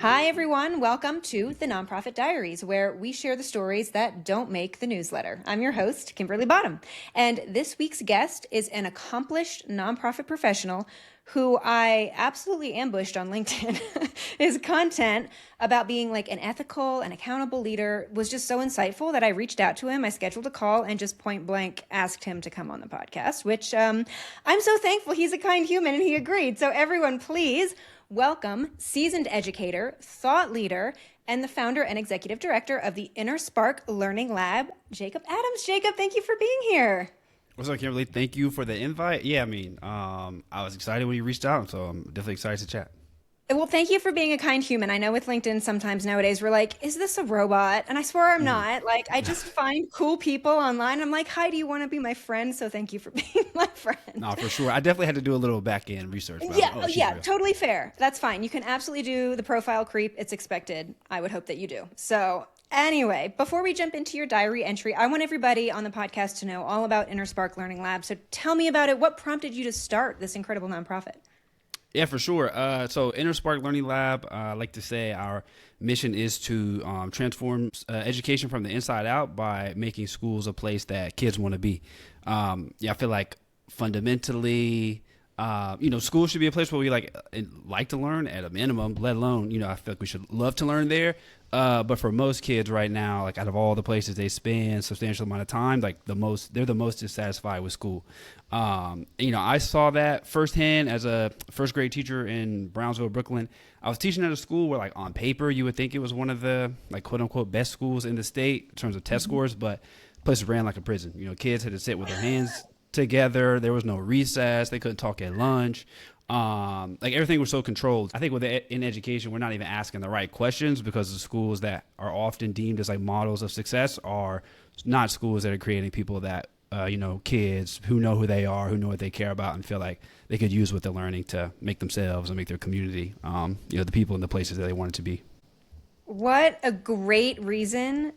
Hi, everyone. Welcome to the Nonprofit Diaries, where we share the stories that don't make the newsletter. I'm your host, Kimberly Bottom. And this week's guest is an accomplished nonprofit professional who I absolutely ambushed on LinkedIn. His content about being like an ethical and accountable leader was just so insightful that I reached out to him. I scheduled a call and just point blank asked him to come on the podcast, which I'm so thankful. He's a kind human and he agreed. So everyone, please welcome seasoned educator, thought leader, and the founder and executive director of the Inner Spark Learning Lab, Jacob Adams. Jacob, thank you for being here. What's up, Kimberly? Thank you for the invite. Yeah, I was excited when you reached out, so I'm definitely excited to chat. Well, thank you for being a kind human. I know with LinkedIn sometimes nowadays we're like, is this a robot? And I swear I'm not. Like, I just find cool people online. I'm like, hi, do you want to be my friend? So thank you for being my friend. No, for sure. I definitely had to do a little back end research. Yeah, totally fair. That's fine. You can absolutely do the profile creep. It's expected. I would hope that you do. So anyway, before we jump into your diary entry, I want everybody on the podcast to know all about Inner Spark Learning Lab. So tell me about it. What prompted you to start this incredible nonprofit? Yeah, for sure. So Inner Spark Learning Lab, I like to say our mission is to transform education from the inside out by making schools a place that kids want to be. I feel like fundamentally, schools should be a place where we like to learn at a minimum, let alone, I feel like we should love to learn there. But for most kids right now, like out of all the places they spend a substantial amount of time, like they're the most dissatisfied with school. I saw that firsthand as a first grade teacher in Brownsville, Brooklyn. I was teaching at a school where like on paper, you would think it was one of the like quote unquote best schools in the state in terms of test scores, but the place ran like a prison. Kids had to sit with their hands together. There was no recess. They couldn't talk at lunch. Like everything was so controlled. I think in education, we're not even asking the right questions because the schools that are often deemed as like models of success are not schools that are creating people that, kids who know who they are, who know what they care about and feel like they could use what they're learning to make themselves and make their community, the people and the places that they want it to be. What a great reason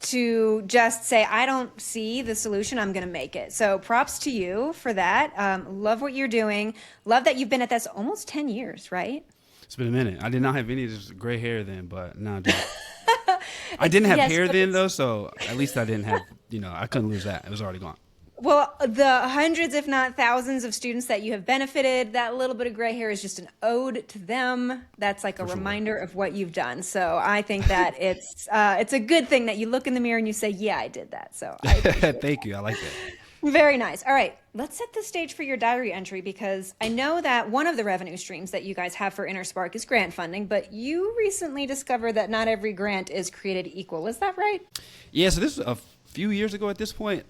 to just say, I don't see the solution, I'm going to make it. So props to you for that. Love what you're doing. Love that you've been at this almost 10 years, right? It's been a minute. I did not have any of this gray hair then, but now I do. I didn't have hair then though, so at least I didn't have, I couldn't lose that. It was already gone. Well, the hundreds, if not thousands of students that you have benefited, that little bit of gray hair is just an ode to them. That's like a reminder of what you've done. So I think that it's a good thing that you look in the mirror and you say, yeah, I did that. So I Thank you. I like that. Very nice. All right, let's set the stage for your diary entry because I know that one of the revenue streams that you guys have for Inner Spark is grant funding, but you recently discovered that not every grant is created equal. Is that right? Yeah, so this was a few years ago at this point.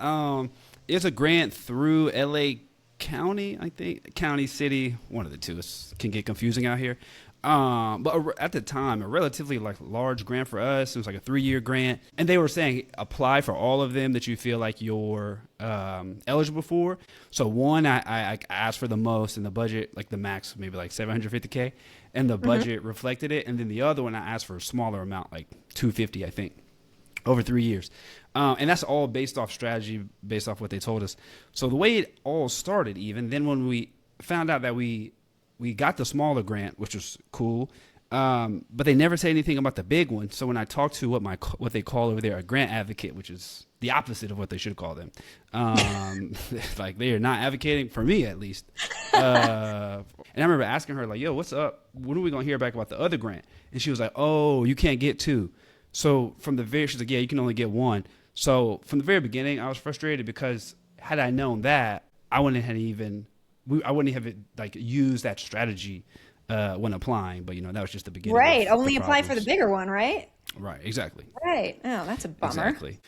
It's a grant through LA County, I think. County, city, one of the two. It can get confusing out here. But at the time, a relatively like large grant for us. It was like a 3-year grant. And they were saying apply for all of them that you feel like you're eligible for. So one, I asked for the most and the budget, like the max, maybe like $750K. And the budget reflected it. And then the other one, I asked for a smaller amount, like $250, I think, over 3 years. And that's all based off strategy, based off what they told us. So the way it all started even, then when we found out that we got the smaller grant, which was cool, but they never say anything about the big one. So when I talked to what they call over there a grant advocate, which is the opposite of what they should call them, like they are not advocating for me at least. And I remember asking her like, "Yo, what's up? When are we gonna hear back about the other grant?" And she was like, "Oh, you can't get two." So she's like, "Yeah, you can only get one." So from the very beginning, I was frustrated because had I known that, I wouldn't have used that strategy when applying. But that was just the beginning. Right. Only apply for the bigger one, right? Right. Exactly. Right. Oh, that's a bummer. Exactly.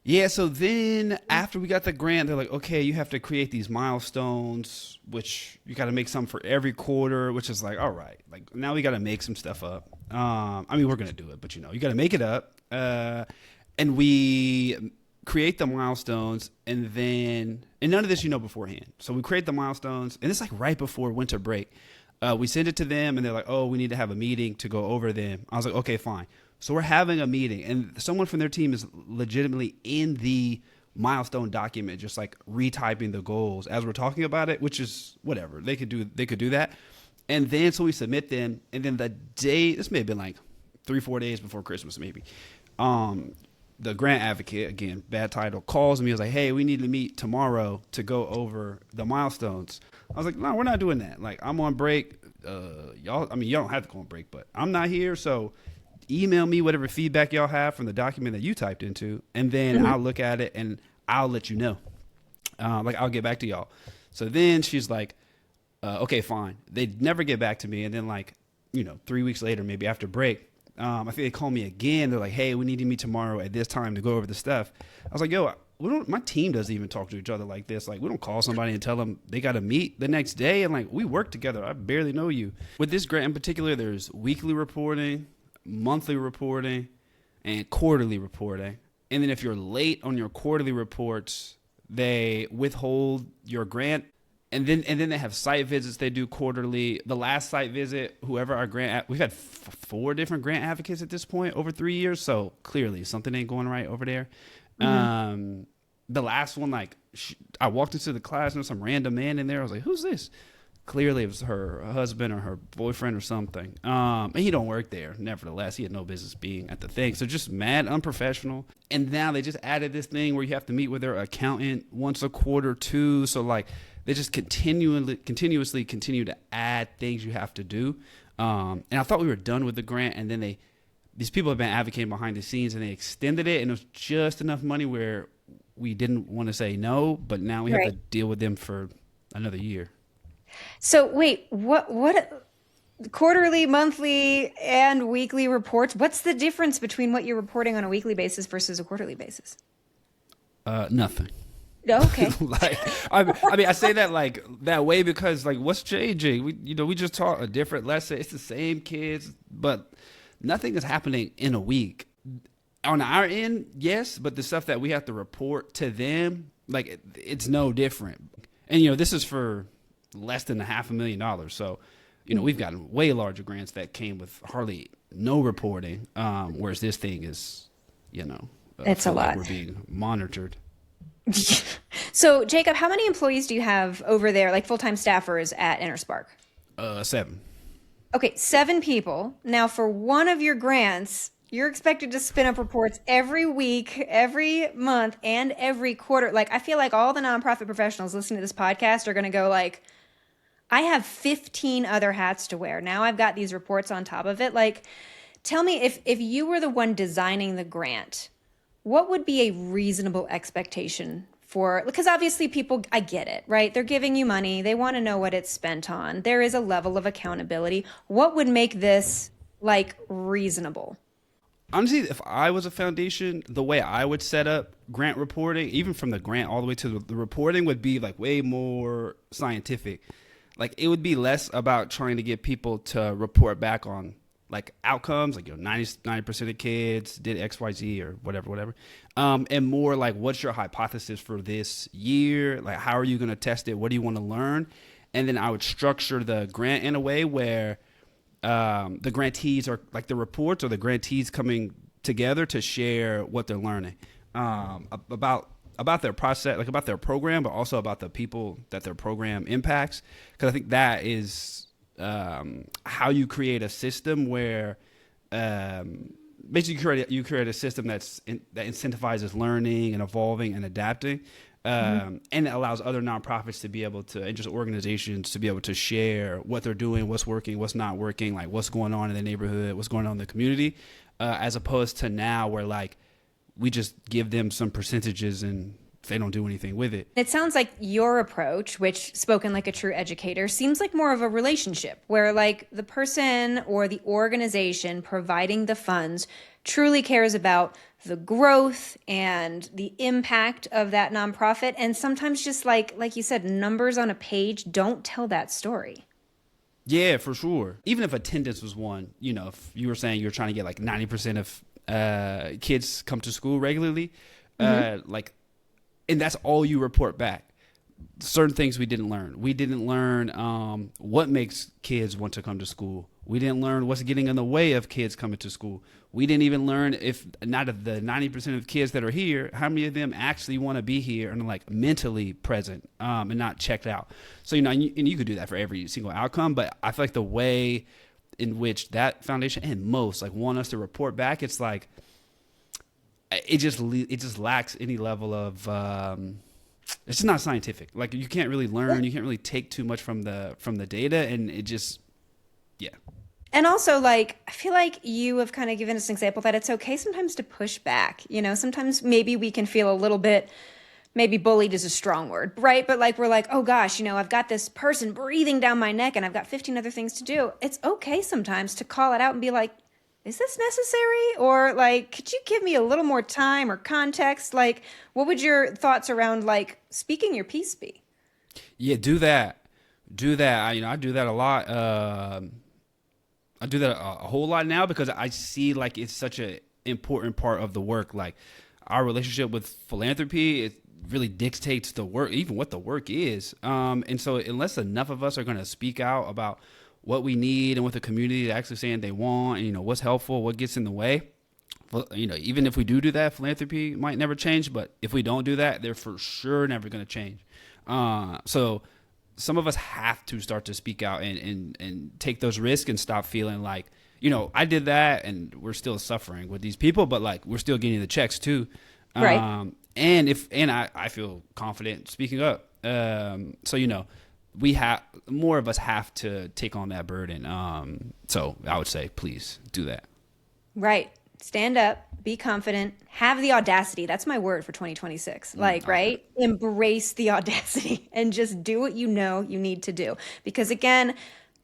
Yeah. So then after we got the grant, they're like, okay, you have to create these milestones, which you got to make some for every quarter, which is like, all right, like now we got to make some stuff up. We're going to do it, but you got to make it up. And we create the milestones and none of this, beforehand. So we create the milestones and it's like right before winter break. We send it to them and they're like, oh, we need to have a meeting to go over them. I was like, okay, fine. So we're having a meeting and someone from their team is legitimately in the milestone document, just like retyping the goals as we're talking about it, which is whatever. They could do that. And then so we submit them, and then the day, this may have been like 3-4 days before Christmas maybe, the grant advocate, again, bad title, calls me. He was like, hey, we need to meet tomorrow to go over the milestones. I was like, no, we're not doing that. Like, I'm on break. Y'all don't have to go on break, but I'm not here. So email me whatever feedback y'all have from the document that you typed into, and then I'll look at it and I'll let you know. I'll get back to y'all. So then she's like, okay, fine. They never get back to me. And then 3 weeks later, maybe after break, I think they call me again. They're like, hey, we need to meet tomorrow at this time to go over the stuff. I was like, yo, my team doesn't even talk to each other like this. Like, we don't call somebody and tell them they got to meet the next day. And we work together. I barely know you. With this grant in particular, there's weekly reporting, monthly reporting, and quarterly reporting. And then if you're late on your quarterly reports, they withhold your grant. And then they have site visits they do quarterly. The last site visit, whoever our we've had 4 different grant advocates at this point over 3 years. So clearly something ain't going right over there. Mm-hmm. The last one, I walked into the class and there was some random man in there. I was like, who's this? Clearly it was her husband or her boyfriend or something. And he don't work there. Nevertheless, he had no business being at the thing. So just mad unprofessional. And now they just added this thing where you have to meet with their accountant once a quarter too. So they just continuously continue to add things you have to do. And I thought we were done with the grant. And then these people have been advocating behind the scenes and they extended it. And it was just enough money where we didn't want to say no, but now we have to deal with them for another year. So wait, what quarterly, monthly, and weekly reports? What's the difference between what you're reporting on a weekly basis versus a quarterly basis? Nothing. Okay. I say that that way because what's changing? We just taught a different lesson. It's the same kids, but nothing is happening in a week. On our end, yes, but the stuff that we have to report to them, it's no different. And this is for less than $500,000. So, we've gotten way larger grants that came with hardly no reporting, whereas this thing is, it's a lot. We're being monitored. So, Jacob, how many employees do you have over there, full-time staffers at InterSpark? 7. Okay, 7 people. Now, for one of your grants, you're expected to spin up reports every week, every month, and every quarter. I feel like all the nonprofit professionals listening to this podcast are going to go I have 15 other hats to wear. Now I've got these reports on top of it. Tell me, if you were the one designing the grant, what would be a reasonable expectation because obviously people, I get it, right? They're giving you money. They want to know what it's spent on. There is a level of accountability. What would make this reasonable? Honestly, if I was a foundation, the way I would set up grant reporting, even from the grant all the way to the reporting, would be way more scientific. It would be less about trying to get people to report back on outcomes, 90% of kids did XYZ or whatever. And more what's your hypothesis for this year? How are you going to test it? What do you want to learn? And then I would structure the grant in a way where the grantees are the reports or the grantees coming together to share what they're learning about their process, about their program, but also about the people that their program impacts. Because I think that is how you create a system where basically you create a system that incentivizes learning and evolving and adapting. And it allows other nonprofits to be able to, and just organizations to be able to share what they're doing, what's working, what's not working, what's going on in the neighborhood, what's going on in the community, as opposed to now where we just give them some percentages and they don't do anything with it. It sounds like your approach, which spoken like a true educator, seems like more of a relationship where the person or the organization providing the funds truly cares about the growth and the impact of that nonprofit. And sometimes just like you said, numbers on a page don't tell that story. Yeah, for sure. Even if attendance was one, if you were saying you're trying to get 90% of kids come to school regularly, and that's all you report back. certain things we didn't learn. We didn't learn what makes kids want to come to school. We didn't learn what's getting in the way of kids coming to school. We didn't even learn if not of the 90% of kids that are here, how many of them actually want to be here and like mentally present and not checked out. So, and you could do that for every single outcome, but I feel like the way in which that foundation and most like want us to report back, it's like, it just lacks any level of, it's just not scientific. Like you can't really learn, you can't really take too much from the data, and it just, yeah. And also, like, I feel like you have kind of given us an example that it's okay sometimes to push back. Sometimes maybe we can feel a little bit, maybe bullied is a strong word, right? But like, we're like, oh gosh, I've got this person breathing down my neck and I've got 15 other things to do. It's okay sometimes to call it out and be like, is this necessary? Or like, could you give me a little more time or context? Like, what would your thoughts around like speaking your piece be? Yeah, do that. I do that a lot. I do that a whole lot now because I see like it's such an important part of the work. Like our relationship with philanthropy, it really dictates the work, even what the work is. And so unless enough of us are going to speak out about what we need and what the community is actually saying they want, and what's helpful, what gets in the way, even if we do that, philanthropy might never change. But if we don't do that, they're for sure never going to change. So some of us have to start to speak out and take those risks and stop feeling like, I did that and we're still suffering with these people, but like we're still getting the checks too. Right. And I feel confident speaking up. So, we have more of us have to take on that burden. So I would say, please do that. Right. Stand up, be confident, have the audacity. That's my word for 2026. Right? Embrace the audacity and just do what you need to do. Because again,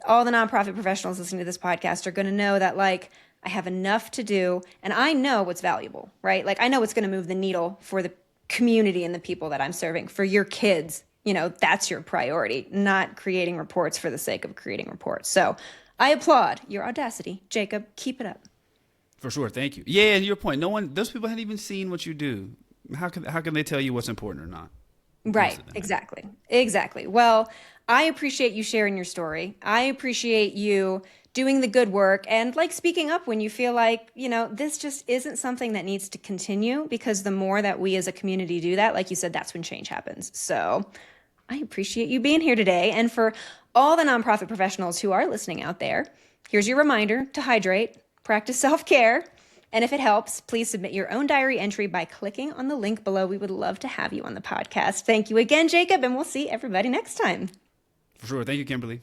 all the nonprofit professionals listening to this podcast are going to know that like I have enough to do and I know what's valuable, right? Like I know what's going to move the needle for the community and the people that I'm serving. For your kids, that's your priority, not creating reports for the sake of creating reports. So I applaud your audacity. Jacob, keep it up. For sure. Thank you. Yeah. And your point, those people hadn't even seen what you do. How can they tell you what's important or not? Right. Exactly. Well, I appreciate you sharing your story. I appreciate you doing the good work and like speaking up when you feel like, this just isn't something that needs to continue, because the more that we as a community do that, like you said, that's when change happens. So I appreciate you being here today. And for all the nonprofit professionals who are listening out there, here's your reminder to hydrate, practice self-care, and if it helps, please submit your own diary entry by clicking on the link below. We would love to have you on the podcast. Thank you again, Jacob, and we'll see everybody next time. For sure. Thank you, Kimberly.